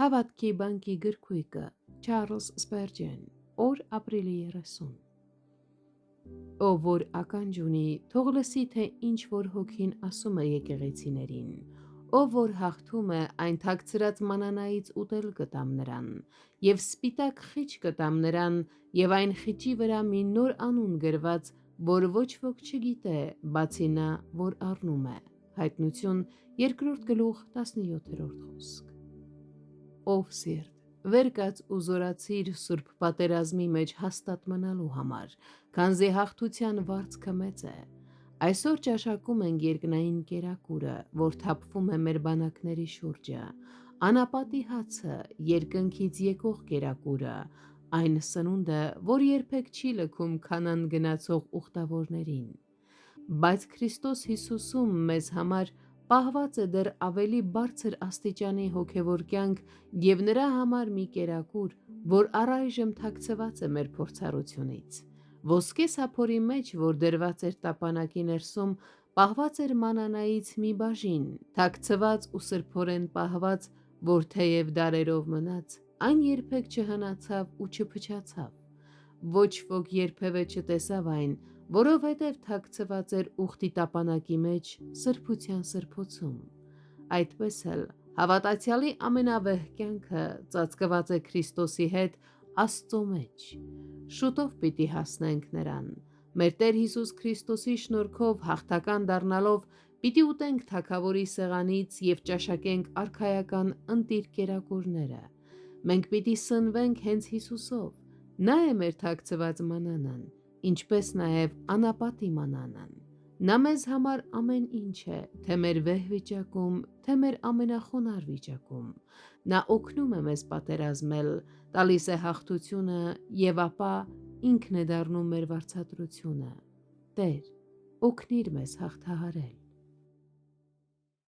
Հավատքի բանկի գրքույկը Չարլզ Սպերջեն, օր ապրիլի 30։ Ով որ ականջ ունի, թող լսի, թե ինչ որ հոգին ասում է եկեղեցիներին, ով որ հաղթում է, այն թաքցրած մանանայից ուտել կտամ նրան, և սպիտակ խիչ կտամ նրան, և այն խիճի վրա մի նոր անուն գրված, որ ոչ ոք չգիտե, բացի նա, որ առնում է։ Հայտնություն 2-17 խոսք։ Ով սիրտ, վեր կաց ու զորացիր սուրբ պատերազմի մեջ հաստատ մնալու համար, քանզի հաղթության վարձքը մեծ է։ Այսօր ճաշակում ենք երկնային կերակուրը, որ թափվում է մեր բանակների շուրջը, անապատի հացը, երկնքից եկող կերակուրը, այն սնունդը, որ երբեք չի լքում քանան գնացող ուխտավորներին։ Բայց Քրիստոս Հիսուսում մեզ համար պահված է դեռ ավելի բարձր աստիճանի հոգևոր կյանք և նրա համար մի կերակուր, որ առայժմ թաքցված է մեր փորձառությունից։ Ոսկե սափորի մեջ, որ դրված էր տապանակի ներսում, պահված էր մանանայից մի բաժին, թաքցված ու սրբորեն պահված, որ թեև դարերով մնաց, այն երբեք չհնացավ ու չփչացավ։ Ոչ ոք երբևէ չտեսավ այն, որովհետև թաքցված էր ուխտի տապանակի մեջ սրբության սրբոցում։ Այդպես էլ հավատացյալի ամենավեհ կյանքը ծածկված է Քրիստոսի հետ Աստծո մեջ։ Շուտով պիտի հասնենք նրան։ Մեր Տեր Հիսուս Քրիստոսի շնորհքով հաղթական դառնալով պիտի ուտենք Թագավորի սեղանից և ճաշակենք արքայական ընտիր կերակուրները։ Մենք պիտի սնվենք հենց Հիսուսով։ Նա է մեր թաքցված մանանան, ինչպես նաև անապատի մանանան։ Նա մեզ համար ամեն ինչ է, թե մեր վեհ վիճակում, թե մեր ամենախոնարհ վիճակում։ Նա օգնում է մեզ պատերազմել, տալիս է հաղթությունը և ապա ինքն է դառնում մեր վարձատրությունը։ Տեր, օգնիր մեզ հաղթահարել։